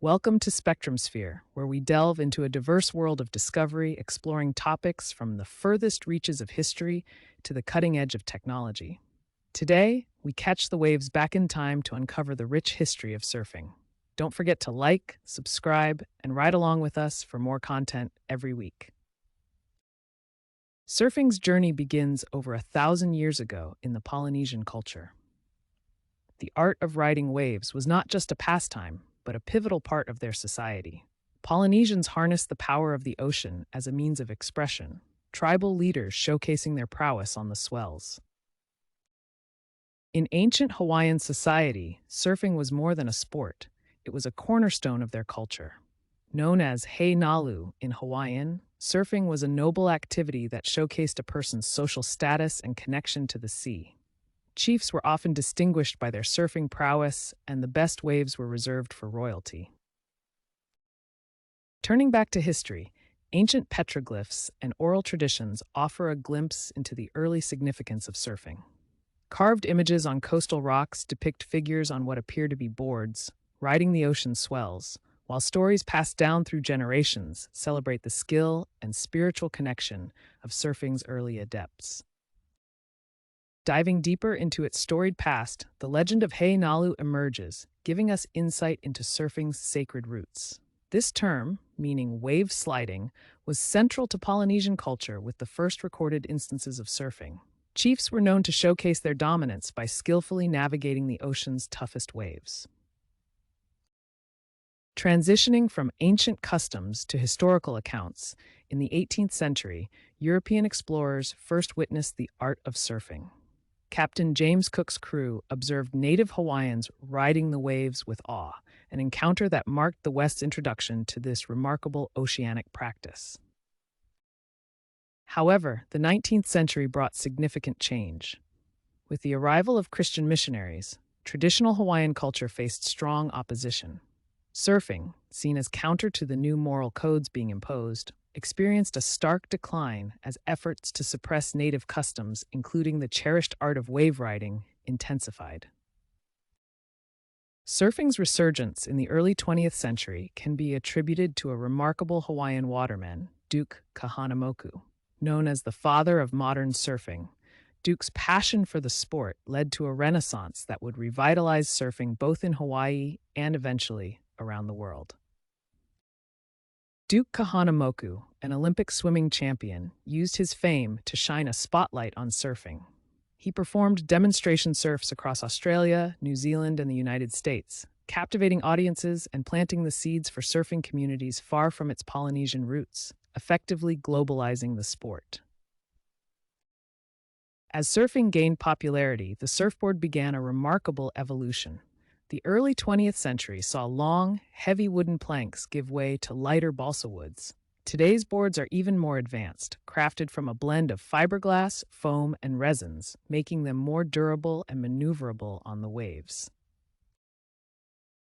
Welcome to Spectrum Sphere, where we delve into a diverse world of discovery, exploring topics from the furthest reaches of history to the cutting edge of technology. Today, we catch the waves back in time to uncover the rich history of surfing. Don't forget to like, subscribe, and ride along with us for more content every week. Surfing's journey begins over 1,000 years ago in the Polynesian culture. The art of riding waves was not just a pastime, but a pivotal part of their society. Polynesians harnessed the power of the ocean as a means of expression, tribal leaders showcasing their prowess on the swells. In ancient Hawaiian society, surfing was more than a sport. It was a cornerstone of their culture. Known as Hei Nalu in Hawaiian, surfing was a noble activity that showcased a person's social status and connection to the sea. Chiefs were often distinguished by their surfing prowess, and the best waves were reserved for royalty. Turning back to history, ancient petroglyphs and oral traditions offer a glimpse into the early significance of surfing. Carved images on coastal rocks depict figures on what appear to be boards, riding the ocean swells, while stories passed down through generations celebrate the skill and spiritual connection of surfing's early adepts. Diving deeper into its storied past, the legend of Hei Nalu emerges, giving us insight into surfing's sacred roots. This term, meaning wave sliding, was central to Polynesian culture with the first recorded instances of surfing. Chiefs were known to showcase their dominance by skillfully navigating the ocean's toughest waves. Transitioning from ancient customs to historical accounts, in the 18th century, European explorers first witnessed the art of surfing. Captain James Cook's crew observed native Hawaiians riding the waves with awe, an encounter that marked the West's introduction to this remarkable oceanic practice. However, the 19th century brought significant change. With the arrival of Christian missionaries, traditional Hawaiian culture faced strong opposition. Surfing, seen as counter to the new moral codes being imposed, experienced a stark decline as efforts to suppress native customs, including the cherished art of wave riding, intensified. Surfing's resurgence in the early 20th century can be attributed to a remarkable Hawaiian waterman, Duke Kahanamoku. Known as the father of modern surfing, Duke's passion for the sport led to a renaissance that would revitalize surfing both in Hawaii and eventually around the world. Duke Kahanamoku, an Olympic swimming champion, used his fame to shine a spotlight on surfing. He performed demonstration surfs across Australia, New Zealand, and the United States, captivating audiences and planting the seeds for surfing communities far from its Polynesian roots, effectively globalizing the sport. As surfing gained popularity, the surfboard began a remarkable evolution. The early 20th century saw long, heavy wooden planks give way to lighter balsa woods. Today's boards are even more advanced, crafted from a blend of fiberglass, foam, and resins, making them more durable and maneuverable on the waves.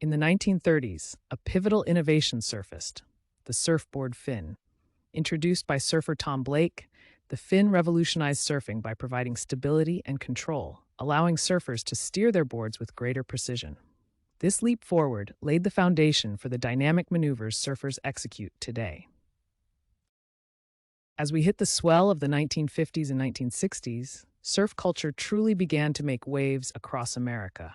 In the 1930s, a pivotal innovation surfaced: the surfboard fin. Introduced by surfer Tom Blake, the fin revolutionized surfing by providing stability and control, allowing surfers to steer their boards with greater precision. This leap forward laid the foundation for the dynamic maneuvers surfers execute today. As we hit the swell of the 1950s and 1960s, surf culture truly began to make waves across America.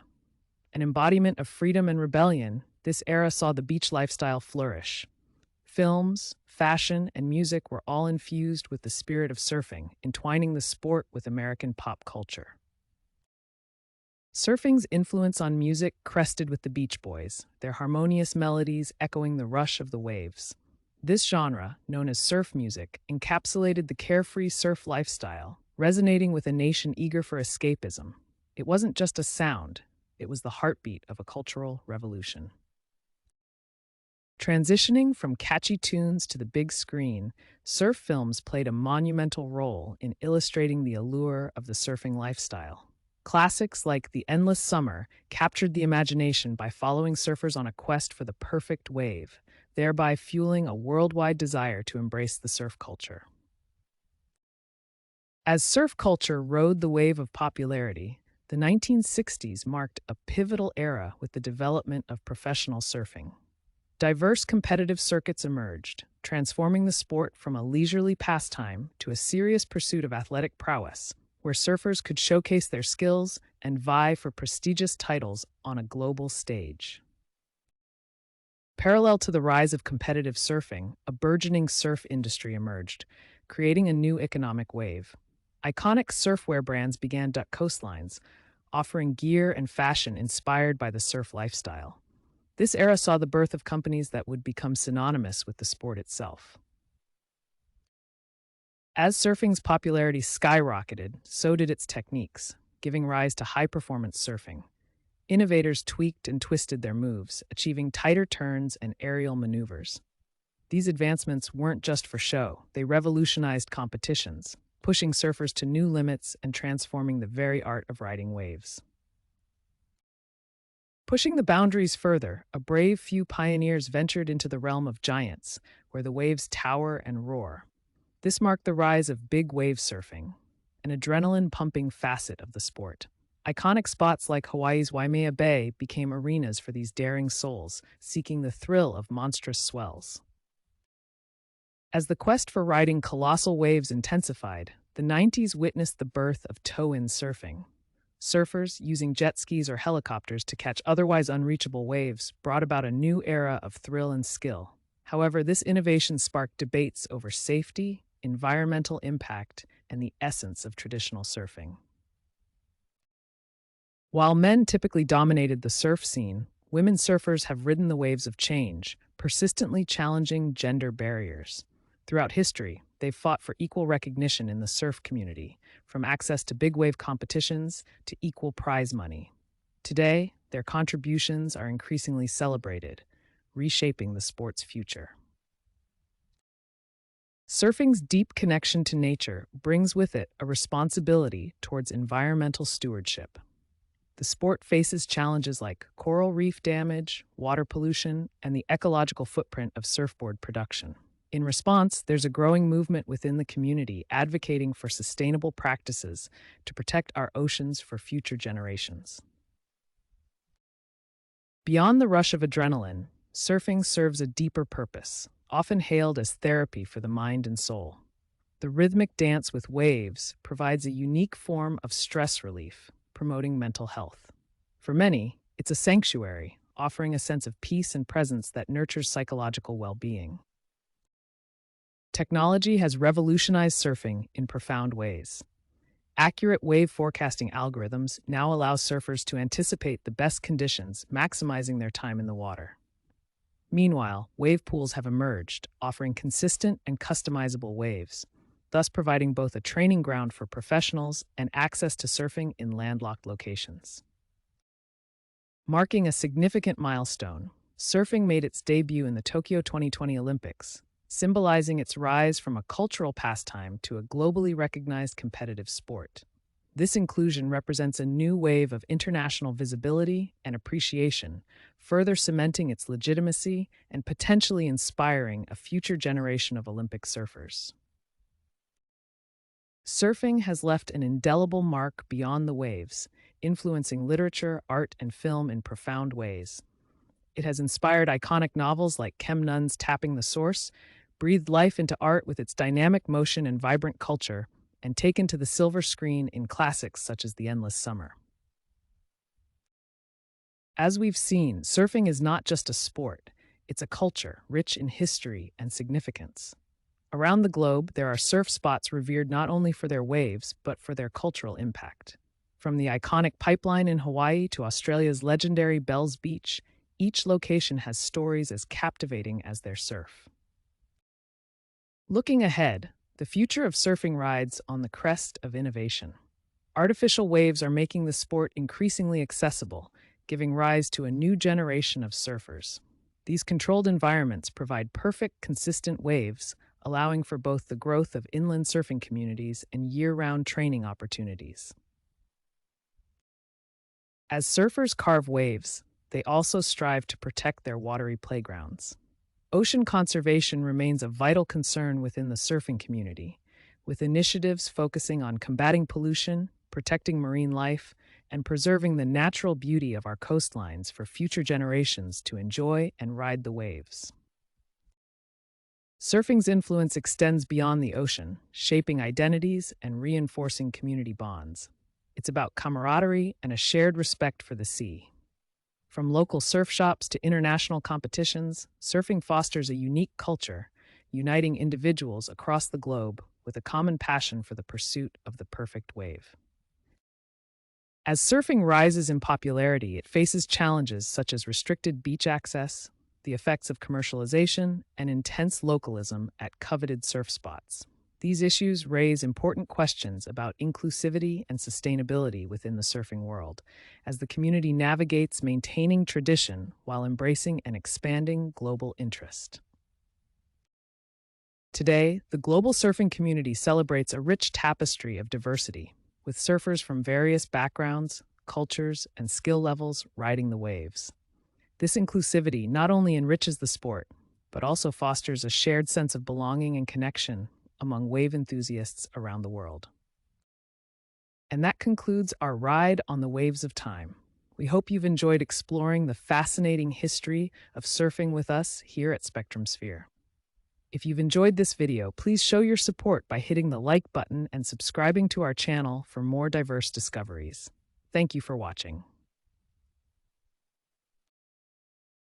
An embodiment of freedom and rebellion, this era saw the beach lifestyle flourish. Films, fashion, and music were all infused with the spirit of surfing, entwining the sport with American pop culture. Surfing's influence on music crested with the Beach Boys, their harmonious melodies echoing the rush of the waves. This genre, known as surf music, encapsulated the carefree surf lifestyle, resonating with a nation eager for escapism. It wasn't just a sound, it was the heartbeat of a cultural revolution. Transitioning from catchy tunes to the big screen, surf films played a monumental role in illustrating the allure of the surfing lifestyle. Classics like The Endless Summer captured the imagination by following surfers on a quest for the perfect wave, thereby fueling a worldwide desire to embrace the surf culture. As surf culture rode the wave of popularity, the 1960s marked a pivotal era with the development of professional surfing. Diverse competitive circuits emerged, transforming the sport from a leisurely pastime to a serious pursuit of athletic prowess, where surfers could showcase their skills and vie for prestigious titles on a global stage. Parallel to the rise of competitive surfing, a burgeoning surf industry emerged, creating a new economic wave. Iconic surfwear brands began Duck coastlines, offering gear and fashion inspired by the surf lifestyle. This era saw the birth of companies that would become synonymous with the sport itself. As surfing's popularity skyrocketed, so did its techniques, giving rise to high-performance surfing. Innovators tweaked and twisted their moves, achieving tighter turns and aerial maneuvers. These advancements weren't just for show, they revolutionized competitions, pushing surfers to new limits and transforming the very art of riding waves. Pushing the boundaries further, a brave few pioneers ventured into the realm of giants, where the waves tower and roar. This marked the rise of big wave surfing, an adrenaline-pumping facet of the sport. Iconic spots like Hawaii's Waimea Bay became arenas for these daring souls, seeking the thrill of monstrous swells. As the quest for riding colossal waves intensified, the 90s witnessed the birth of tow-in surfing. Surfers, using jet skis or helicopters to catch otherwise unreachable waves, brought about a new era of thrill and skill. However, this innovation sparked debates over safety, environmental impact, and the essence of traditional surfing. While men typically dominated the surf scene, women surfers have ridden the waves of change, persistently challenging gender barriers. Throughout history, they've fought for equal recognition in the surf community, from access to big wave competitions to equal prize money. Today, their contributions are increasingly celebrated, reshaping the sport's future. Surfing's deep connection to nature brings with it a responsibility towards environmental stewardship. The sport faces challenges like coral reef damage, water pollution, and the ecological footprint of surfboard production. In response, there's a growing movement within the community advocating for sustainable practices to protect our oceans for future generations. Beyond the rush of adrenaline, surfing serves a deeper purpose, often hailed as therapy for the mind and soul. The rhythmic dance with waves provides a unique form of stress relief, promoting mental health. For many, it's a sanctuary, offering a sense of peace and presence that nurtures psychological well-being. Technology has revolutionized surfing in profound ways. Accurate wave forecasting algorithms now allow surfers to anticipate the best conditions, maximizing their time in the water. Meanwhile, wave pools have emerged, offering consistent and customizable waves, thus providing both a training ground for professionals and access to surfing in landlocked locations. Marking a significant milestone, surfing made its debut in the Tokyo 2020 Olympics, symbolizing its rise from a cultural pastime to a globally recognized competitive sport. This inclusion represents a new wave of international visibility and appreciation, further cementing its legitimacy and potentially inspiring a future generation of Olympic surfers. Surfing has left an indelible mark beyond the waves, influencing literature, art, and film in profound ways. It has inspired iconic novels like Kem Nunn's Tapping the Source, breathed life into art with its dynamic motion and vibrant culture, and taken to the silver screen in classics such as The Endless Summer. As we've seen, surfing is not just a sport, it's a culture rich in history and significance. Around the globe, there are surf spots revered not only for their waves, but for their cultural impact. From the iconic Pipeline in Hawaii to Australia's legendary Bells Beach, each location has stories as captivating as their surf. Looking ahead, the future of surfing rides on the crest of innovation. Artificial waves are making the sport increasingly accessible, giving rise to a new generation of surfers. These controlled environments provide perfect, consistent waves, allowing for both the growth of inland surfing communities and year-round training opportunities. As surfers carve waves, they also strive to protect their watery playgrounds. Ocean conservation remains a vital concern within the surfing community, with initiatives focusing on combating pollution, protecting marine life, and preserving the natural beauty of our coastlines for future generations to enjoy and ride the waves. Surfing's influence extends beyond the ocean, shaping identities and reinforcing community bonds. It's about camaraderie and a shared respect for the sea. From local surf shops to international competitions, surfing fosters a unique culture, uniting individuals across the globe with a common passion for the pursuit of the perfect wave. As surfing rises in popularity, it faces challenges such as restricted beach access, the effects of commercialization, and intense localism at coveted surf spots. These issues raise important questions about inclusivity and sustainability within the surfing world, as the community navigates maintaining tradition while embracing an expanding global interest. Today, the global surfing community celebrates a rich tapestry of diversity, with surfers from various backgrounds, cultures, and skill levels riding the waves. This inclusivity not only enriches the sport, but also fosters a shared sense of belonging and connection among wave enthusiasts around the world. And that concludes our ride on the waves of time. We hope you've enjoyed exploring the fascinating history of surfing with us here at Spectrum Sphere. If you've enjoyed this video, please show your support by hitting the like button and subscribing to our channel for more diverse discoveries. Thank you for watching.